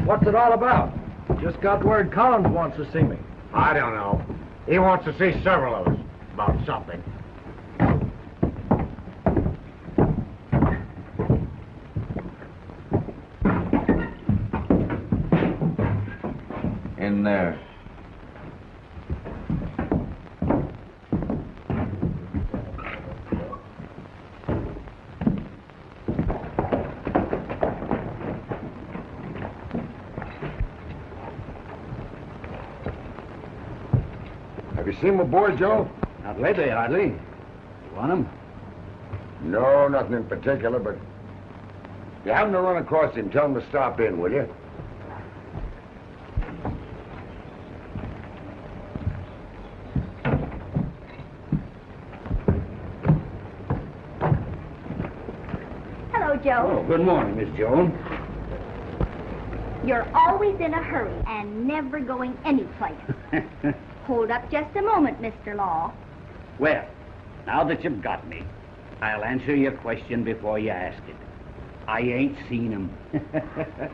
What's it all about? Just got word Collins wants to see me. I don't know. He wants to see several of us about something. In there. Have you seen my boy, Joe? Not lately, hardly. You want him? No, nothing in particular, but if you happen to run across him, tell him to stop in, will you? Hello, Joe. Oh, good morning, Miss Joan. You're always in a hurry and never going anyplace. Hold up just a moment, Mr. Law. Well, now that you've got me, I'll answer your question before you ask it. I ain't seen him.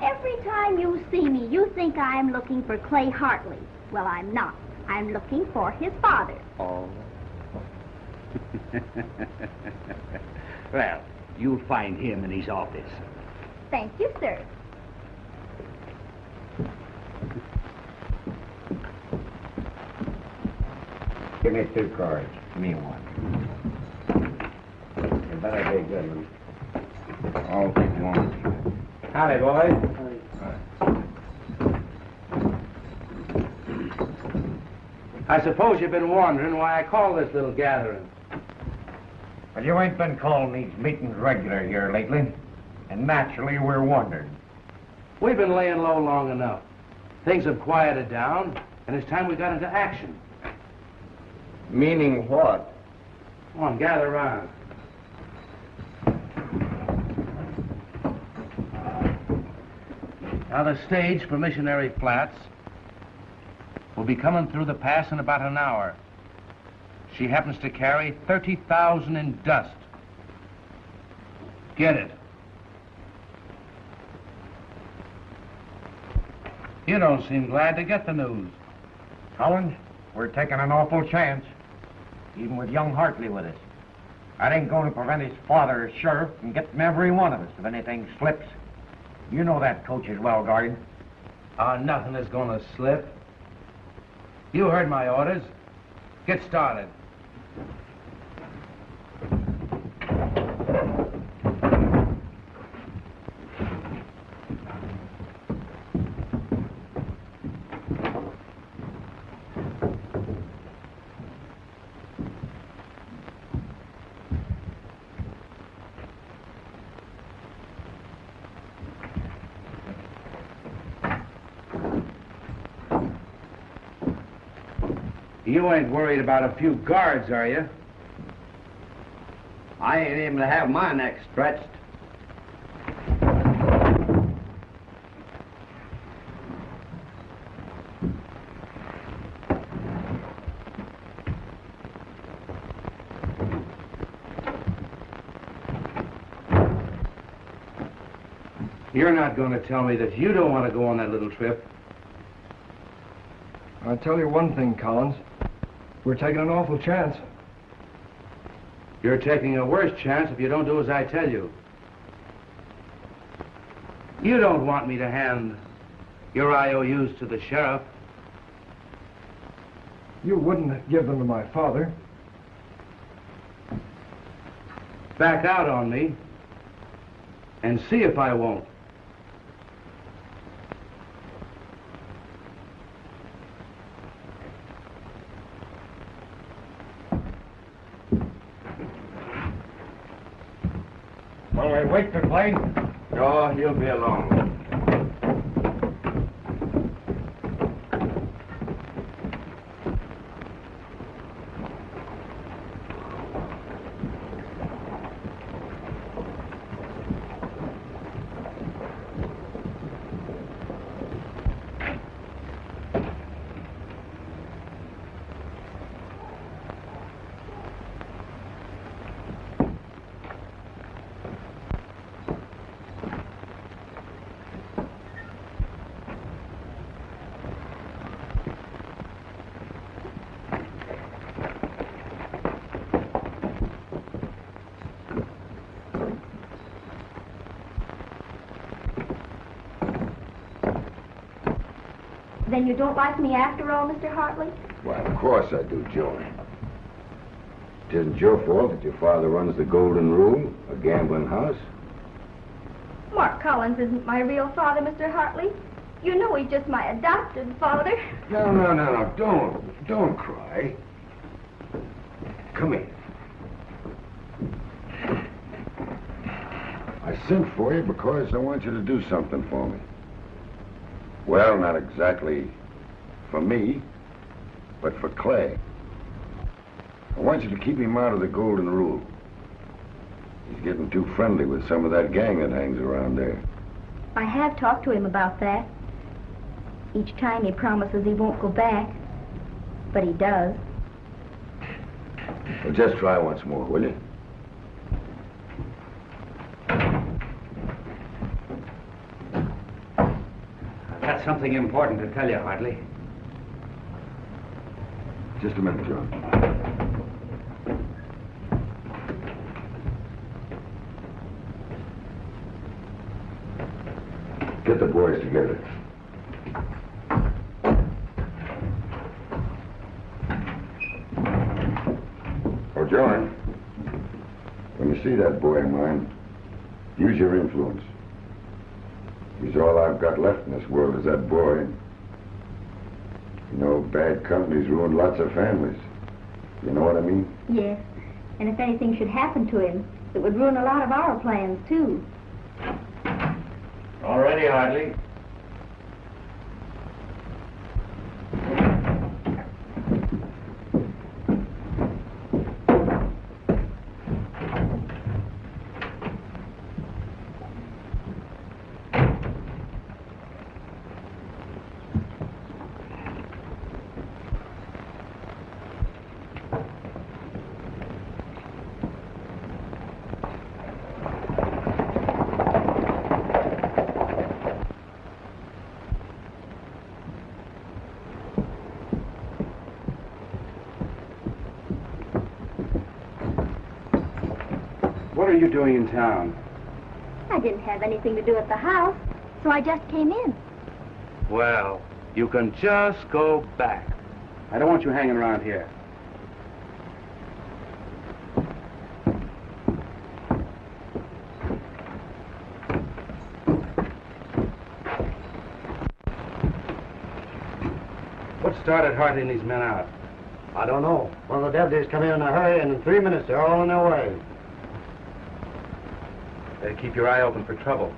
Every time you see me, you think I'm looking for Clay Hartley. Well, I'm not. I'm looking for his father. Oh. Well, you'll find him in his office. Thank you, sir. Give me 2 cards. Me one. You better be a good one. I'll take one. Howdy, boys. I suppose you've been wondering why I call this little gathering. Well, you ain't been calling these meetings regular here lately, and naturally we're wondering. We've been laying low long enough. Things have quieted down, and it's time we got into action. Meaning what? Come on, gather around. Now, the stage for Missionary Flats will be coming through the pass in about an hour. She happens to carry 30,000 in dust. Get it? You don't seem glad to get the news. Collins, we're taking an awful chance, even with young Hartley with us. That ain't going to prevent his father, as sheriff, from getting every one of us if anything slips. You know that coach is well guarded. Nothing is going to slip. You heard my orders. Get started. You ain't worried about a few guards, are you? I ain't even to have my neck stretched. You're not going to tell me that you don't want to go on that little trip. I'll tell you one thing, Collins. We're taking an awful chance. You're taking a worse chance if you don't do as I tell you. You don't want me to hand your IOUs to the sheriff. You wouldn't give them to my father. Back out on me and see if I won't. Well, we wait for Clay. Oh, he'll be along. Then you don't like me after all, Mr. Hartley? Why, of course I do, Joey. It isn't your fault that your father runs the Golden Rule, a gambling house. Mark Collins isn't my real father, Mr. Hartley. You know he's just my adopted father. No. Don't cry. Come here. I sent for you because I want you to do something for me. Well, not exactly for me, but for Clay. I want you to keep him out of the Golden Rule. He's getting too friendly with some of that gang that hangs around there. I have talked to him about that. Each time he promises he won't go back, but he does. Well, just try once more, will you? I've got something important to tell you, Hartley. Just a minute, John. Get the boys together. Oh, John, when you see that boy of mine, use your influence. He's all I've got left in this world is that boy. You know, bad company's ruined lots of families. You know what I mean? Yes, and if anything should happen to him, it would ruin a lot of our plans, too. All ready, Hartley. What are you doing in town? I didn't have anything to do at the house, so I just came in. Well, you can just go back. I don't want you hanging around here. What started Hartley and these men out? I don't know. One of the deputies come in a hurry, and in 3 minutes they're all on their way. Better keep your eye open for trouble.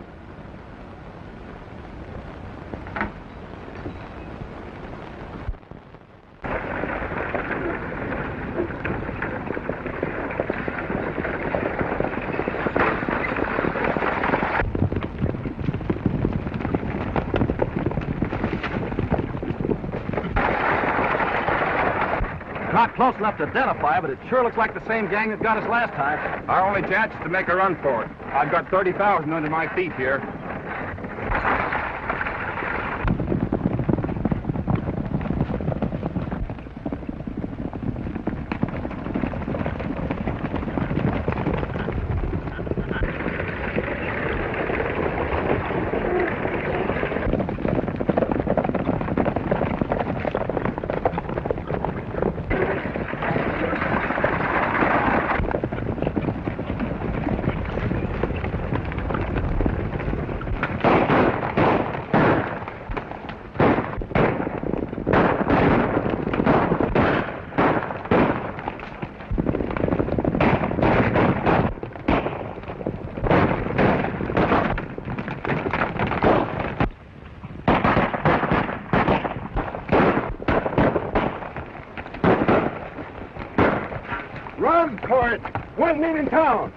Not close enough to identify, but it sure looks like the same gang that got us last time. Our only chance is to make a run for it. I've got 30,000 under my feet here. Run, Court! One man in town!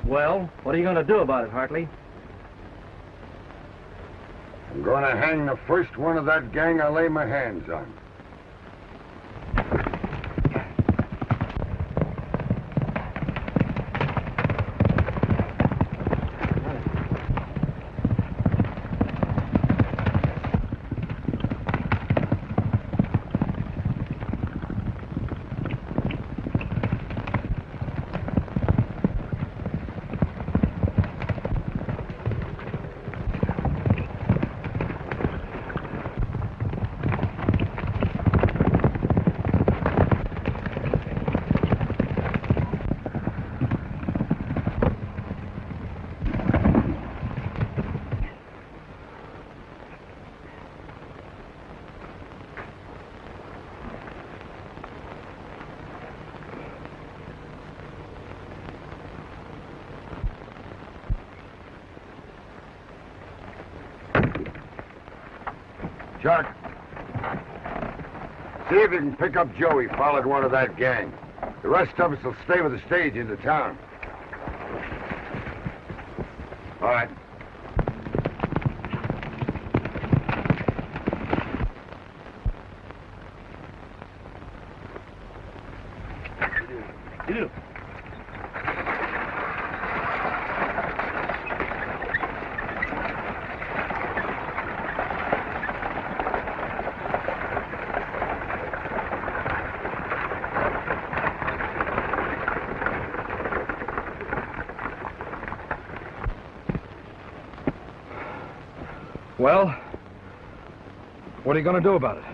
Well, what are you going to do about it, Hartley? I'm going to hang the first one of that gang I lay my hands on. Chuck, see if you can pick up Joey, followed one of that gang. The rest of us will stay with the stage into town. All right. You. Well, what are you going to do about it?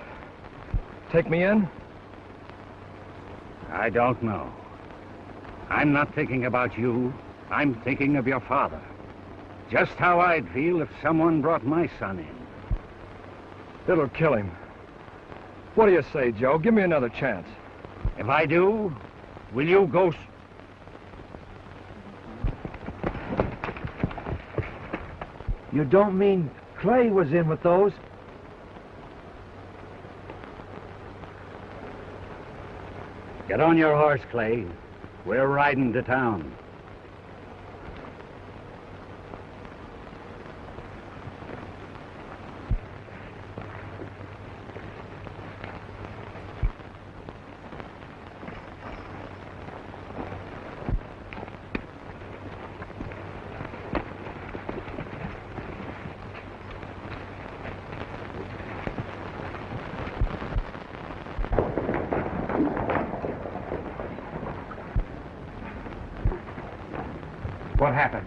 Take me in? I don't know. I'm not thinking about you. I'm thinking of your father. Just how I'd feel if someone brought my son in. It'll kill him. What do you say, Joe? Give me another chance. If I do, will you go... You don't mean Clay was in with those? Get on your horse, Clay. We're riding to town. What happened?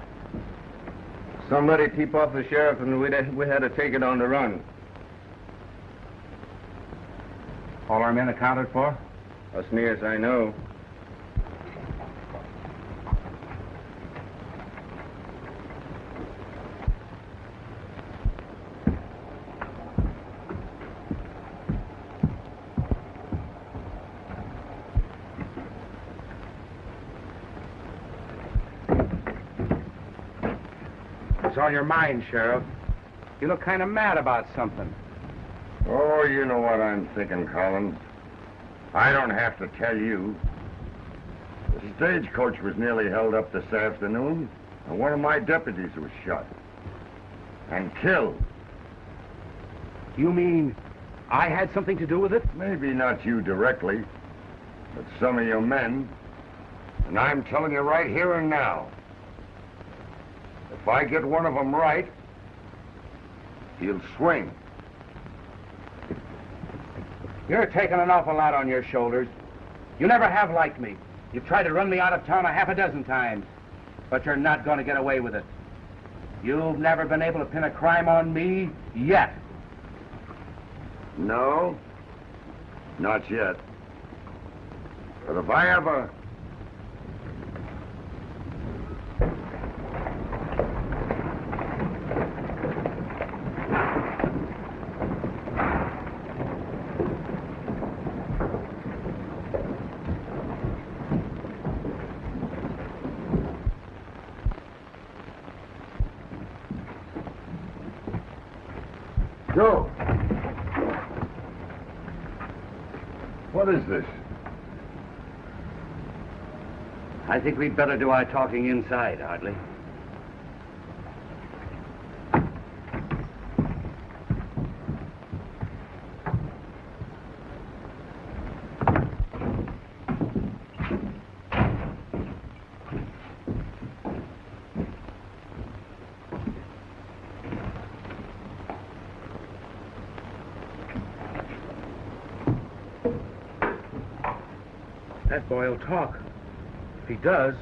Somebody tipped off the sheriff and we had to take it on the run. All our men accounted for? As near as I know. What's on your mind, Sheriff? You look kind of mad about something. Oh, you know what I'm thinking, Collins. I don't have to tell you. The stagecoach was nearly held up this afternoon, and one of my deputies was shot. And killed. You mean I had something to do with it? Maybe not you directly, but some of your men. And I'm telling you right here and now, if I get one of them right, he'll swing. You're taking an awful lot on your shoulders. You never have liked me. You've tried to run me out of town a half a dozen times, but you're not going to get away with it. You've never been able to pin a crime on me yet. No, not yet. But if I ever... Joe! What is this? I think we'd better do our talking inside, Hartley. That boy will talk. If he does,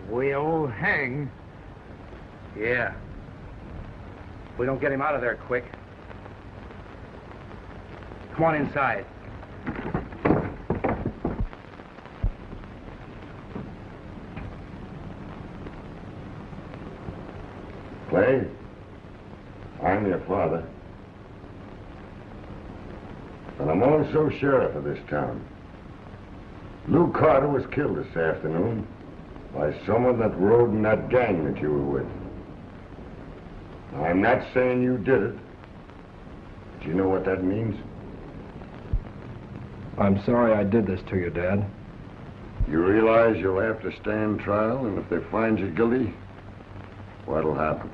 We'll hang. yeah. If we don't get him out of there quick. Come on inside. Clay, I'm your father. And I'm also sheriff of this town. Lou Carter was killed this afternoon by someone that rode in that gang that you were with. Now, I'm not saying you did it, Do you know what that means? I'm sorry I did this to you, Dad. You realize you'll have to stand trial, and if they find you guilty, what'll happen?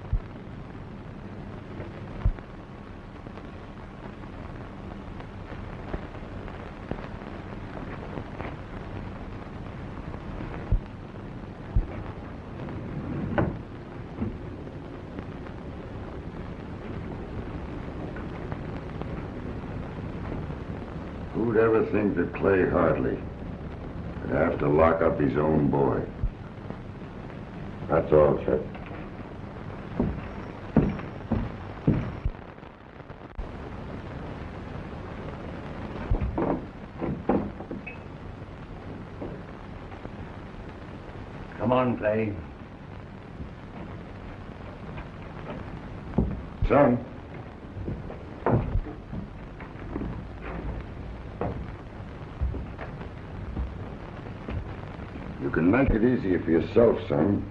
Who'd ever think that Clay Hartley would have to lock up his own boy? That's all, Chet. Come on, Clay. Son. You can make it easier for yourself, son,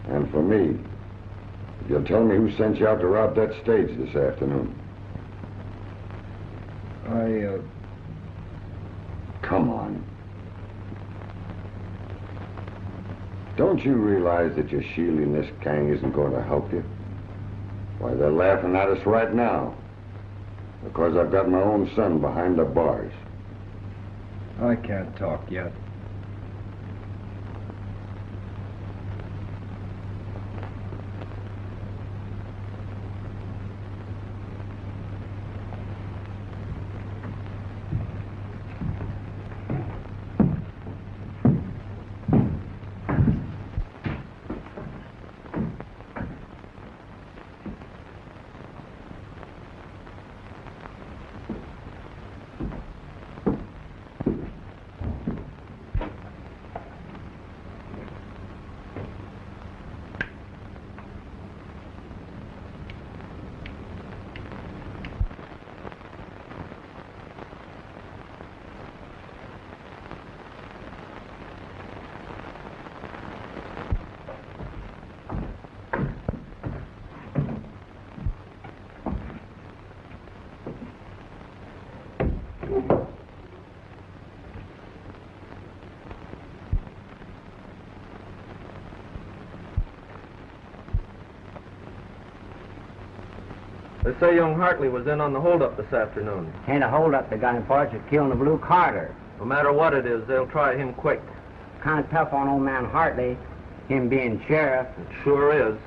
and for me. If you'll tell me who sent you out to rob that stage this afternoon. Come on. Don't you realize that your shielding this gang isn't going to help you? Why, they're laughing at us right now. Because I've got my own son behind the bars. I can't talk yet. They say young Hartley was in on the holdup this afternoon. Ain't a holdup the guy in parts of killing the Blue Carter. No matter what it is, they'll try him quick. Kind of tough on old man Hartley, him being sheriff. It sure is.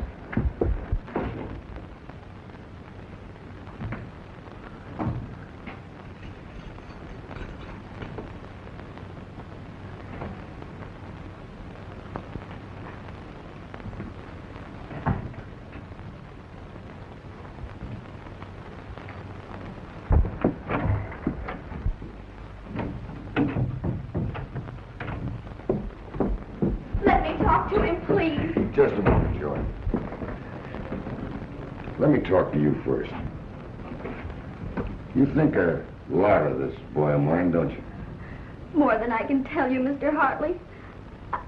Let me talk to him, please. Just a moment, Joy. Let me talk to you first. You think a lot of this boy of mine, don't you? More than I can tell you, Mr. Hartley.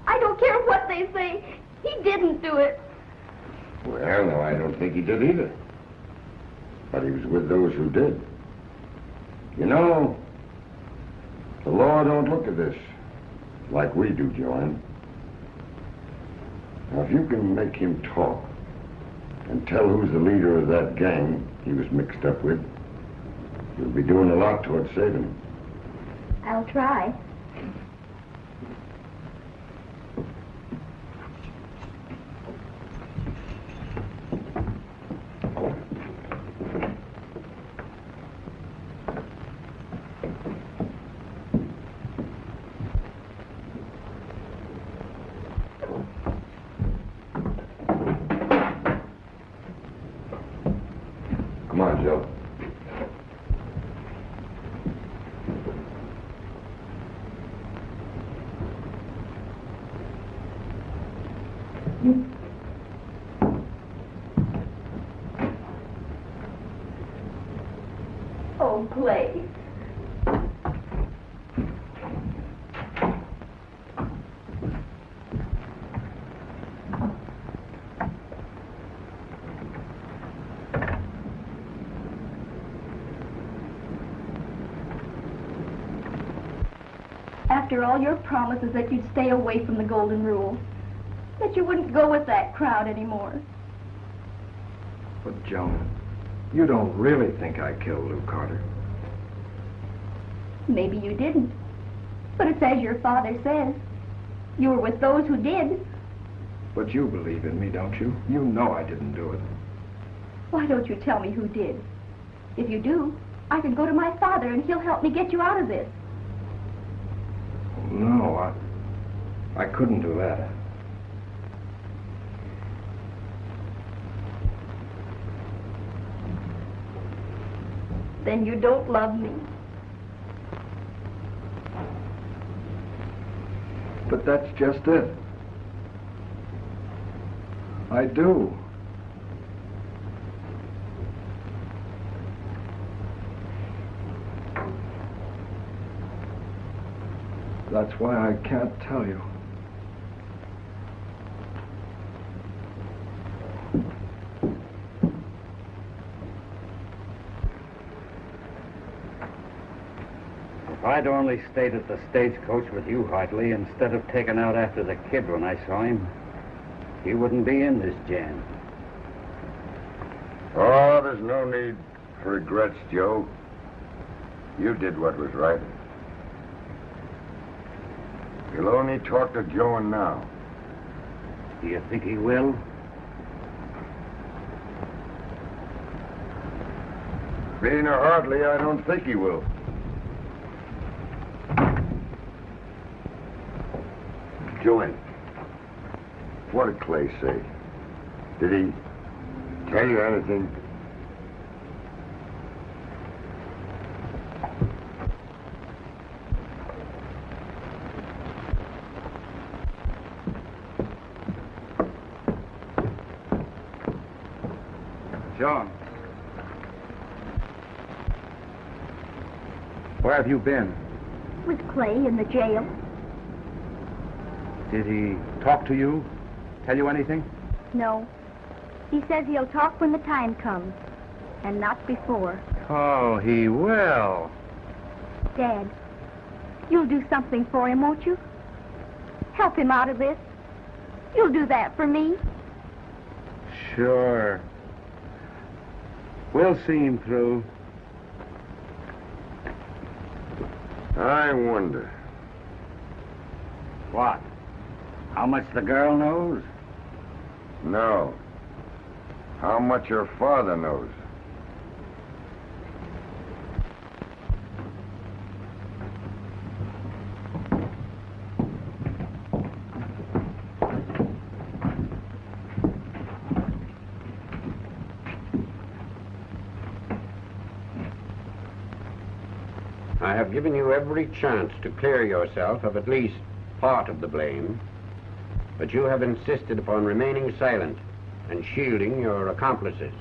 I don't care what they say. He didn't do it. Well, no, I don't think he did either. But he was with those who did. You know, the law don't look at this like we do, Joanne. Now, if you can make him talk and tell who's the leader of that gang he was mixed up with, you'll be doing a lot towards saving him. I'll try. Come on, Joe. Oh, Clay. after all your promises that you'd stay away from the golden rule, that you wouldn't go with that crowd anymore. But, Joan, you don't really think I killed Lou Carter. Maybe you didn't. But it's as your father says. You were with those who did. But you believe in me, don't you? You know I didn't do it. Why don't you tell me who did? If you do, I can go to my father and he'll help me get you out of this. No, I couldn't do that. Then you don't love me. But that's just it. I do. That's why I can't tell you. If I'd only stayed at the stagecoach with you, Hartley, instead of taking out after the kid when I saw him, he wouldn't be in this jam. Oh, there's no need for regrets, Joe. You did what was right. You'll only talk to Joan now. Do you think he will? Being a Hartley, I don't think he will. Joan, what did Clay say? Did he tell you anything? John. Where have you been? With Clay in the jail. Did he talk to you? Tell you anything? No. He says he'll talk when the time comes, and not before. Oh, he will. Dad, you'll do something for him, won't you? Help him out of this. You'll do that for me. Sure. We'll see him through. I wonder. What? How much the girl knows? No. How much her father knows. I have given you every chance to clear yourself of at least part of the blame, but you have insisted upon remaining silent and shielding your accomplices.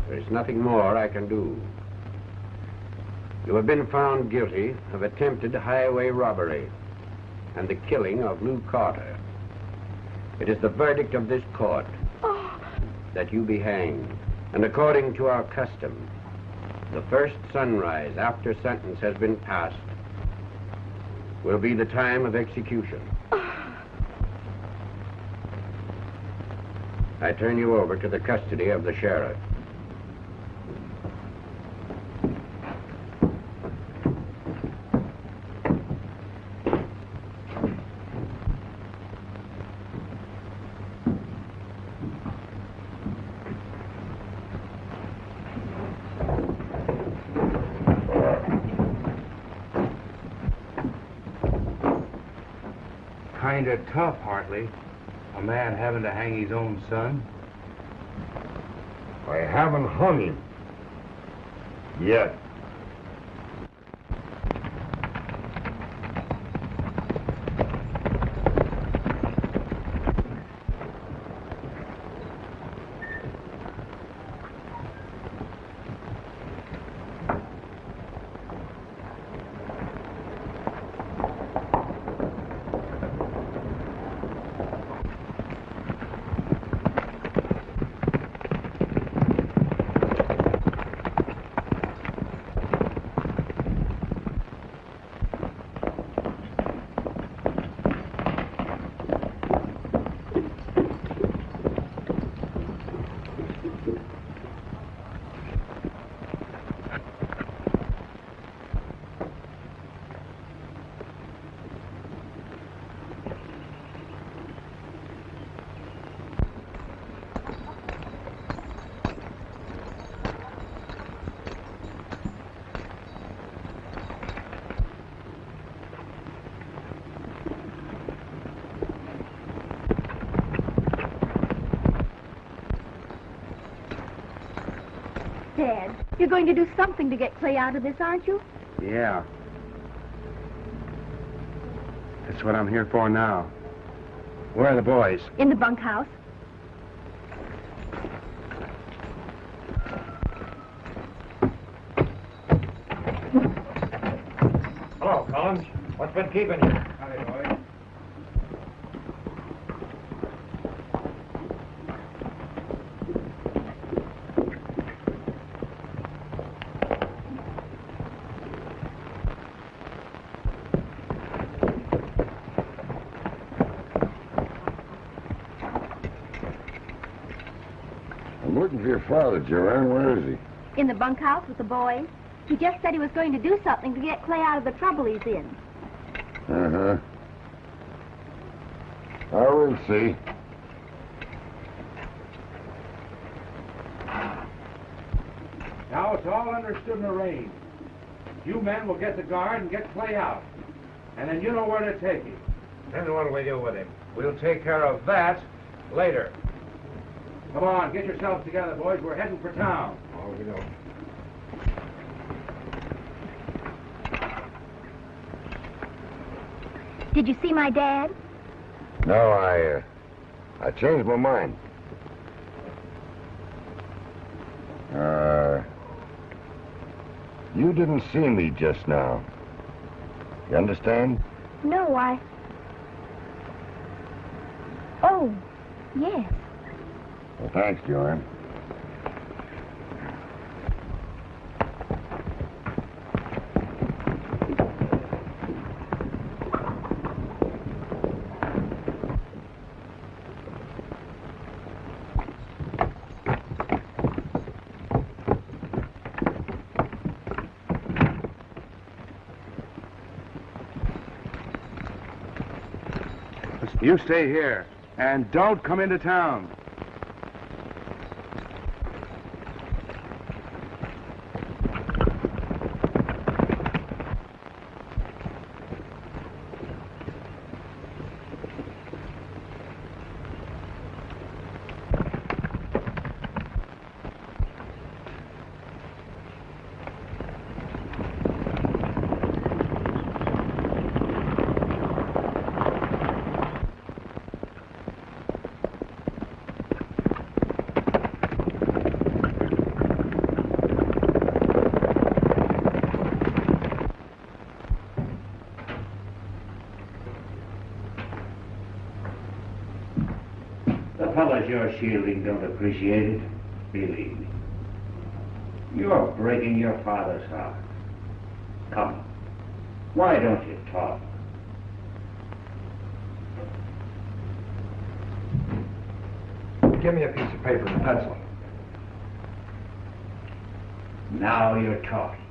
There is nothing more I can do. You have been found guilty of attempted highway robbery and the killing of Lou Carter. It is the verdict of this court that you be hanged, and according to our custom, the first sunrise after sentence has been passed will be the time of execution. I turn you over to the custody of the sheriff. Kinda tough, Hartley. A man having to hang his own son. I haven't hung him. Yet. Dad, you're going to do something to get Clay out of this, aren't you? Yeah. That's what I'm here for now. Where are the boys? In the bunkhouse. Hello, Collins. What's been keeping you? Howdy, boys. I'm looking for your father, Joanne. Where is he? In the bunkhouse with the boys. He just said he was going to do something to get Clay out of the trouble he's in. Uh-huh. I will see. Now it's all understood and arranged. You men will get the guard and get Clay out. And then you know where to take him. Then what do we do with him? We'll take care of that later. Come on, get yourselves together, boys. We're heading for town. Oh, we don't. Did you see my dad? No, I changed my mind. You didn't see me just now. You understand? No, Oh, yes. Well, thanks, Joanne. You stay here, and don't come into town. The fellas you're shielding don't appreciate it, believe me. You're breaking your father's heart. Come, why don't you talk? Give me a piece of paper and a pencil. Now you're talking.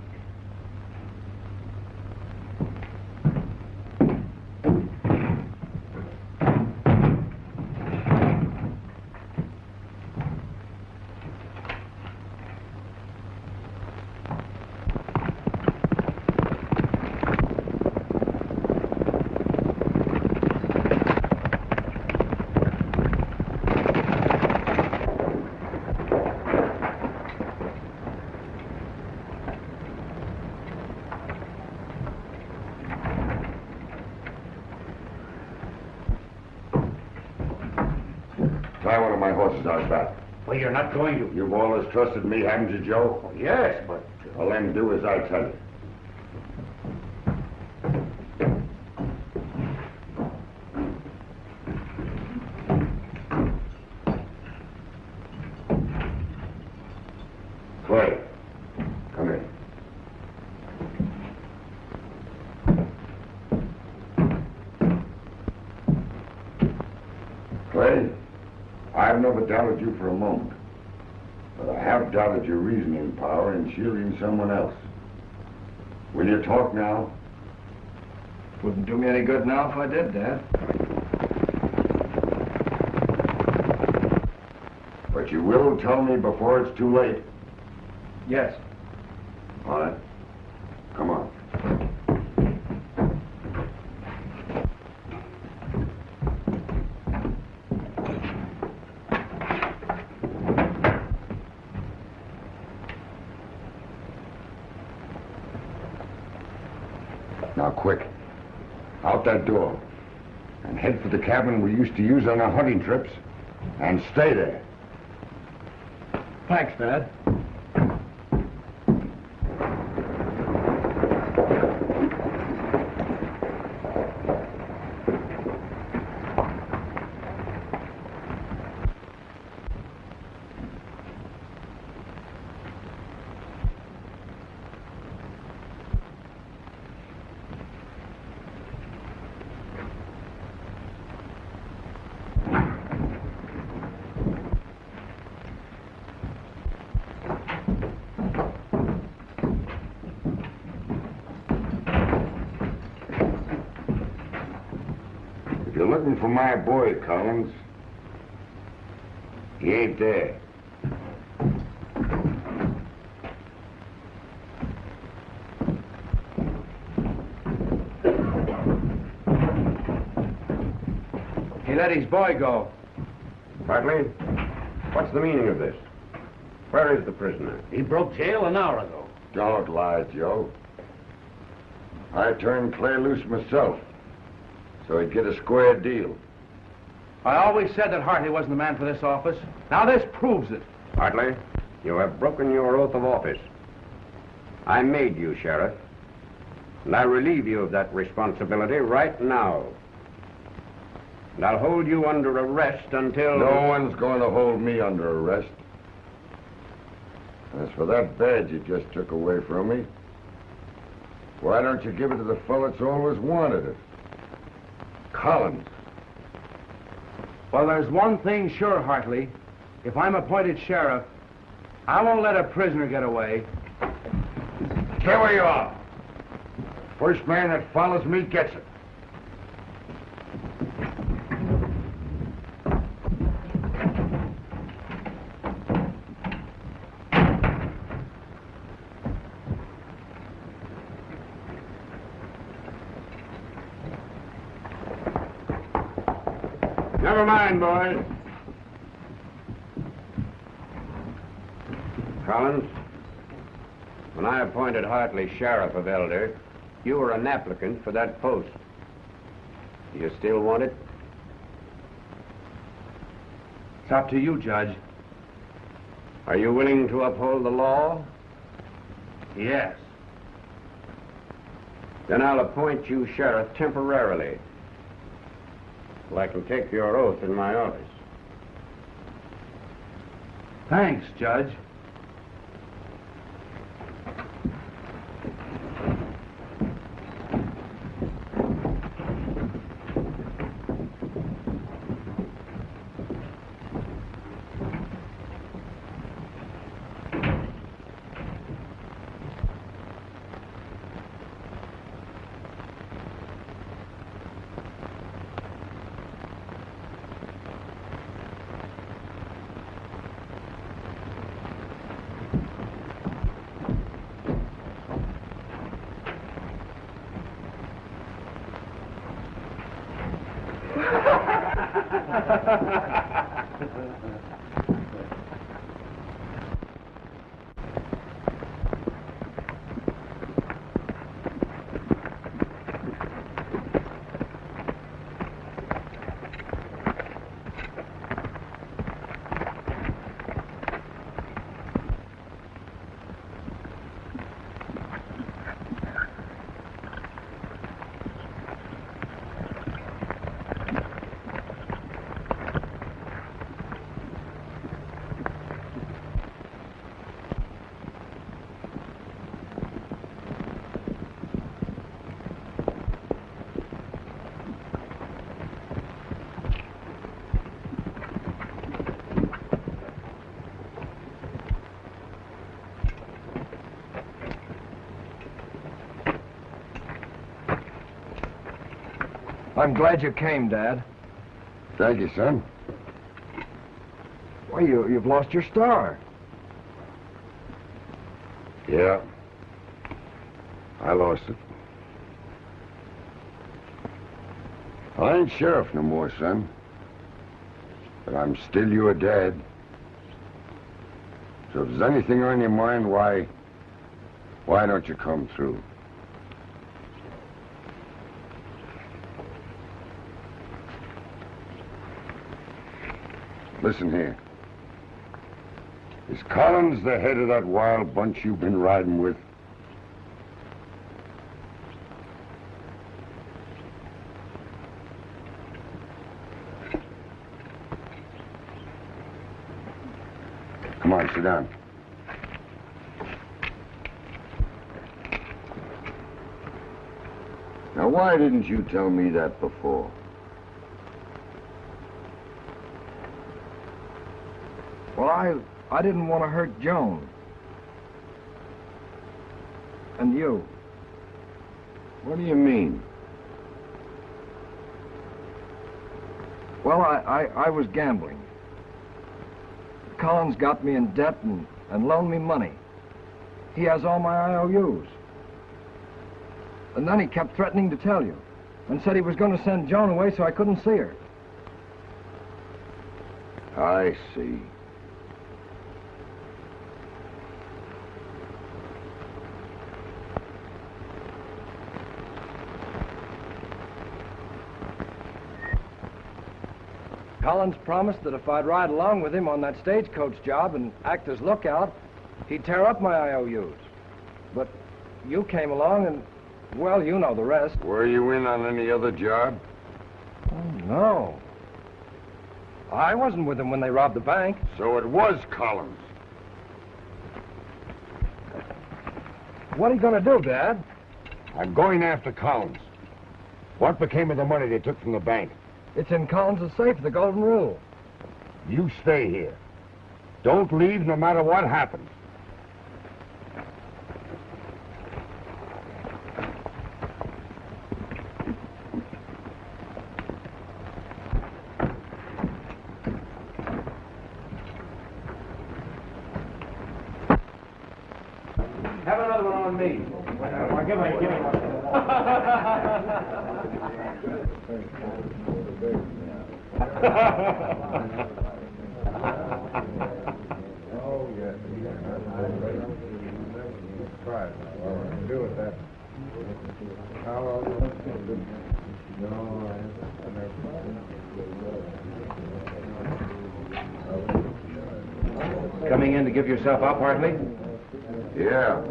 Tie one of my horses out back. Well, you're not going to. You've always trusted me, haven't you, Joe? Oh, yes, but... Well, then do as I tell you. Clay, come in. Clay, I have never doubted you for a moment, but I have doubted your reasoning power in shielding someone else. Will you talk now? Wouldn't do me any good now if I did, Dad. But you will tell me before it's too late. Yes. All right. Come on. Now, quick. Out that door. And head for the cabin we used to use on our hunting trips. And stay there. Thanks, Dad. If you're looking for my boy, Collins, he ain't there. He let his boy go. Hartley, what's the meaning of this? Where is the prisoner? He broke jail an hour ago. Don't lie, Joe. I turned Clay loose myself, so he'd get a square deal. I always said that Hartley wasn't the man for this office. Now this proves it. Hartley, you have broken your oath of office. I made you sheriff, and I relieve you of that responsibility right now. And I'll hold you under arrest until... No one's going to hold me under arrest. As for that badge you just took away from me, why don't you give it to the fellow that's always wanted it? Collins. Well, there's one thing sure, Hartley. If I'm appointed sheriff, I won't let a prisoner get away. Stay where you are. First man that follows me gets it. Never mind, boys. Collins, when I appointed Hartley sheriff of Elder, you were an applicant for that post. Do you still want it? It's up to you, Judge. Are you willing to uphold the law? Yes. Then I'll appoint you sheriff temporarily, so I can take your oath in my office. Thanks, Judge. I'm glad you came, Dad. Thank you, son. Why, you've lost your star. Yeah. I lost it. I ain't sheriff no more, son. But I'm still your dad. So if there's anything on your mind, why don't you come through? Listen here. Is Collins the head of that wild bunch you've been riding with? Come on, sit down. Now, why didn't you tell me that before? Well, I didn't want to hurt Joan. And you. What do you mean? Well, I was gambling. Collins got me in debt and loaned me money. He has all my IOUs. And then he kept threatening to tell you, and said he was going to send Joan away so I couldn't see her. I see. Collins promised that if I'd ride along with him on that stagecoach job and act as lookout, he'd tear up my IOUs. But you came along and, well, you know the rest. Were you in on any other job? Oh, no. I wasn't with him when they robbed the bank. So it was Collins. What are you going to do, Dad? I'm going after Collins. What became of the money they took from the bank? It's in Collins' safe, the Golden Rule. You stay here. Don't leave no matter what happens. Have another one on me. Give me one. Oh, yes. Try it. Do it that. How long? No, Coming in to give yourself up, Hartley? Yeah.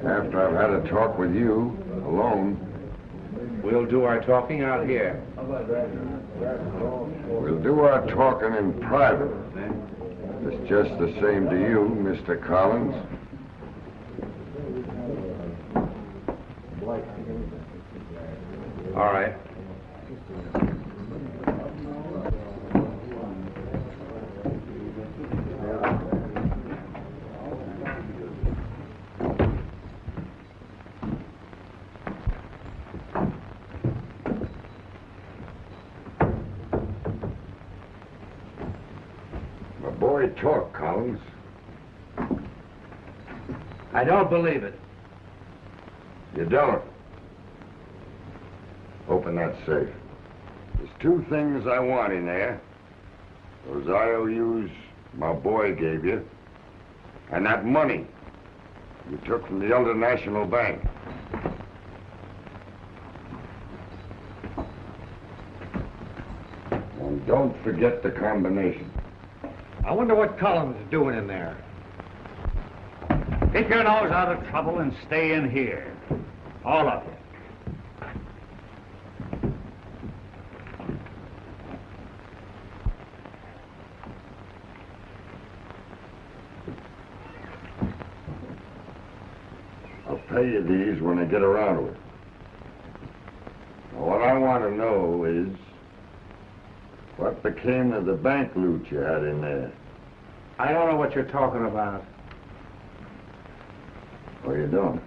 After I've had a talk with you, alone. We'll do our talking out here. We'll do our talking in private. It's just the same to you, Mr. Collins. All right. Boy, talk, Collins. I don't believe it. You don't? Open that safe. There's two things I want in there. Those IOUs my boy gave you, and that money you took from the Elder National Bank. And don't forget the combination. I wonder what Collins is doing in there. Keep your nose out of trouble and stay in here. All of you. I'll pay you these when I get around to it. Now, what I want to know is what became of the bank loot you had in there? I don't know what you're talking about. Oh, you don't?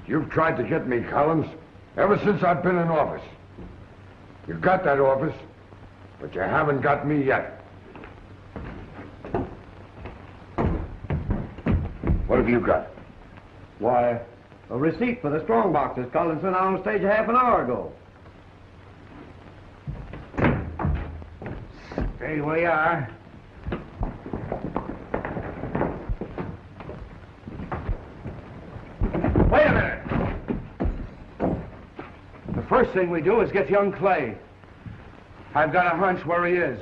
You've tried to get me, Collins, ever since I've been in office. You got that office, but you haven't got me yet. What have you got? Why, a receipt for the strong boxes Collins sent out on stage a half an hour ago. Stay where you are. Wait a minute. The first thing we do is get young Clay. I've got a hunch where he is.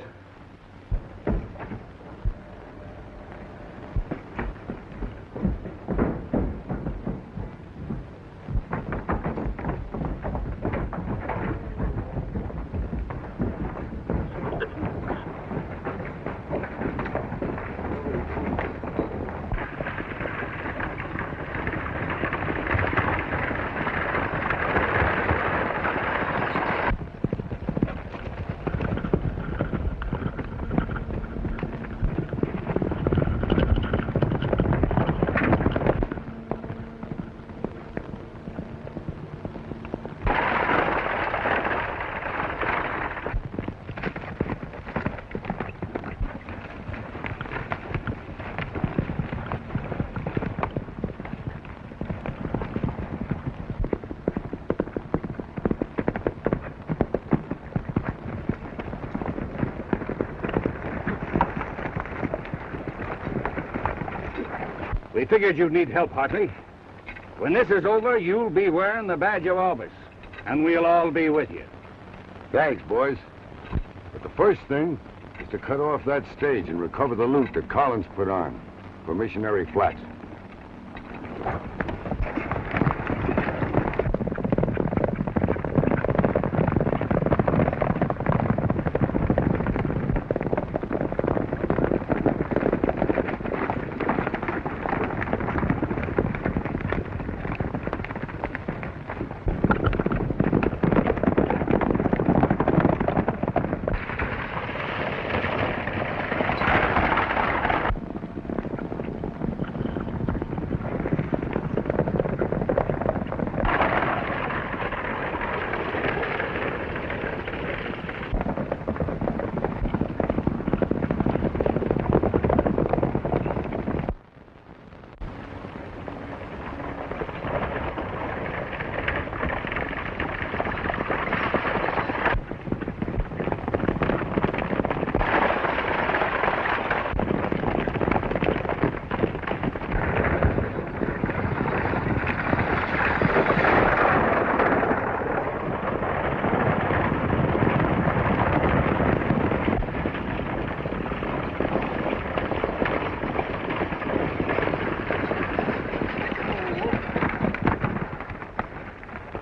We figured you'd need help, Hartley. When this is over, you'll be wearing the badge of office, and we'll all be with you. Thanks, boys. But the first thing is to cut off that stage and recover the loot that Collins put on for Missionary Flats.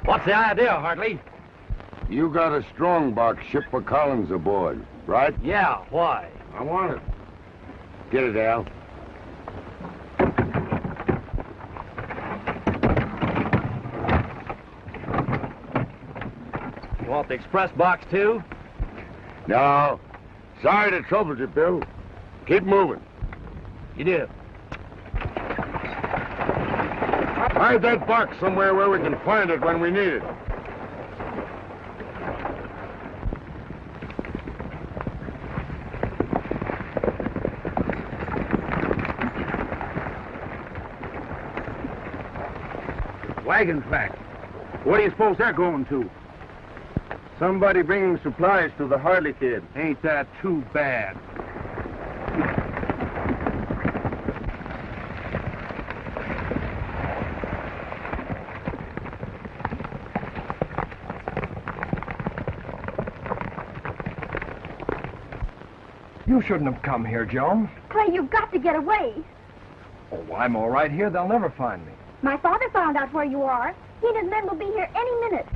What's the idea, Hartley? You got a strong box ship for Collins aboard, right? Yeah, why? I want it. Get it, Al. You want the express box, too? No. Sorry to trouble you, Bill. Keep moving. You do. Hide that box somewhere where we can find it when we need it. Wagon track. What do you suppose they're going to? Somebody bringing supplies to the Hartley kid. Ain't that too bad? You shouldn't have come here, Joan. Clay, you've got to get away. Oh, I'm all right here. They'll never find me. My father found out where you are. He and his men will be here any minute.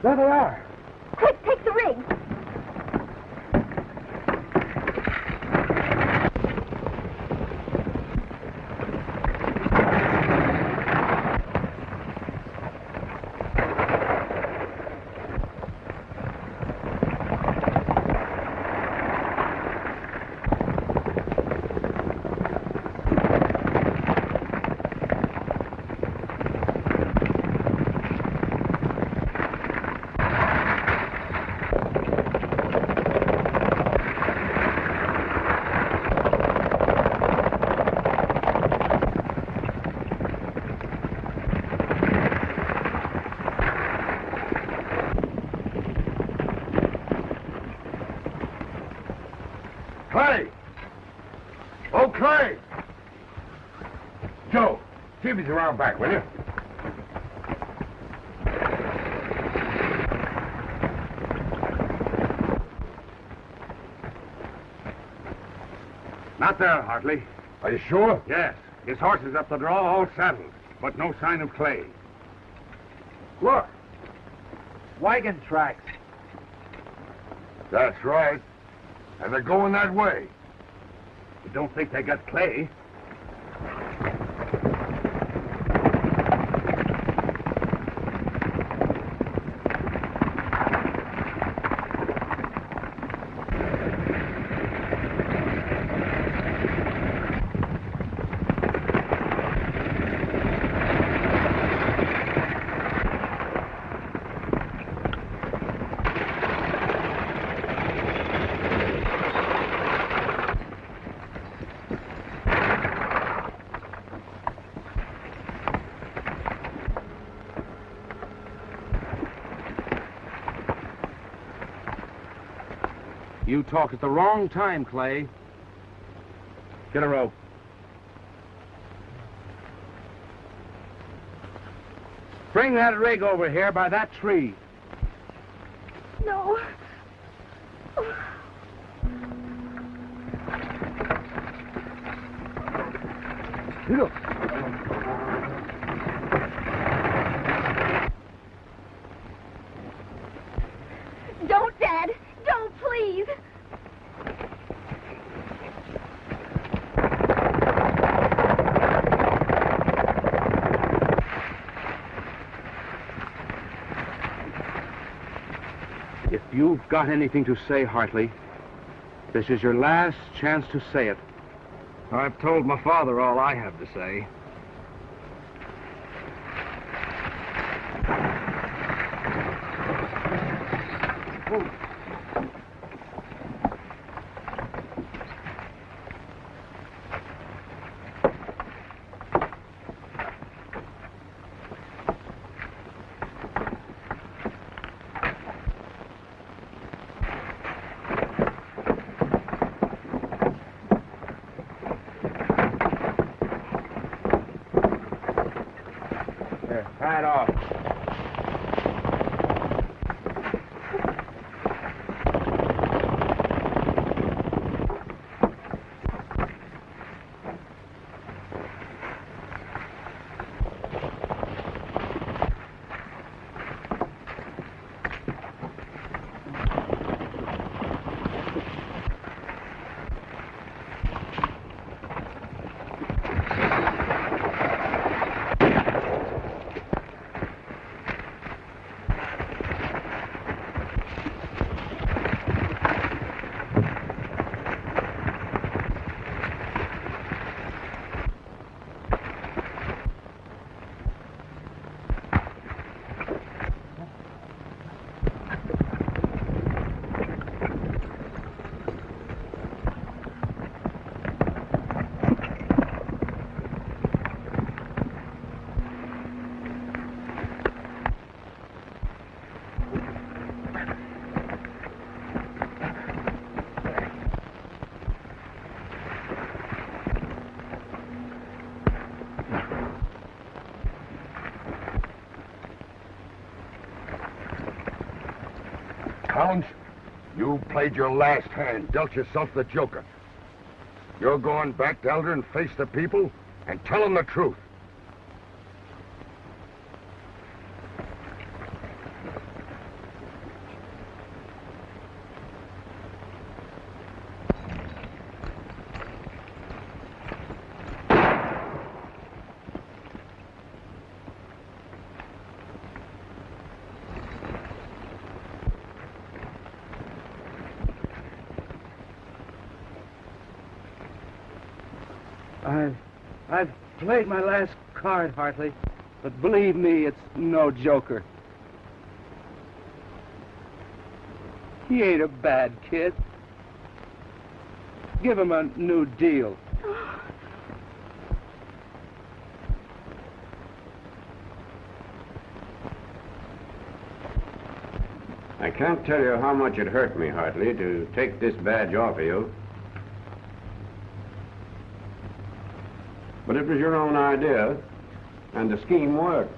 There they are. Quick, take the rig. Clay! Oh, Clay! Joe, see if he's around back, will you? Not there, Hartley. Are you sure? Yes. His horse is up the draw, all saddled, but no sign of Clay. Look. Wagon tracks. That's right. And they're going that way. You don't think they got Clay? You talked at the wrong time, Clay. Get a rope. Bring that rig over here by that tree. No. Look. Don't, Dad. Don't, please. If you've got anything to say, Hartley, this is your last chance to say it. I've told my father all I have to say. Here, tie it off. Collins, you played your last hand, dealt yourself the joker. You're going back to Elder and face the people and tell them the truth. I've played my last card, Hartley, but believe me, it's no joker. He ain't a bad kid. Give him a new deal. I can't tell you how much it hurt me, Hartley, to take this badge off of you. But it was your own idea, and the scheme worked.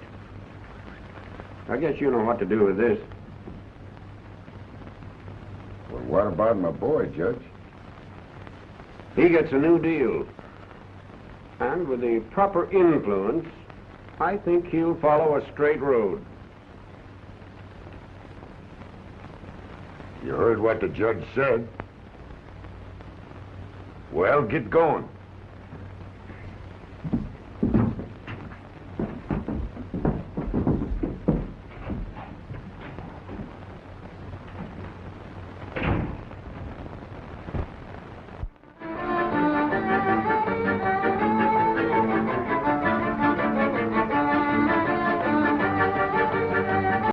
I guess you know what to do with this. Well, what about my boy, Judge? He gets a new deal. And with the proper influence, I think he'll follow a straight road. You heard what the judge said. Well, get going.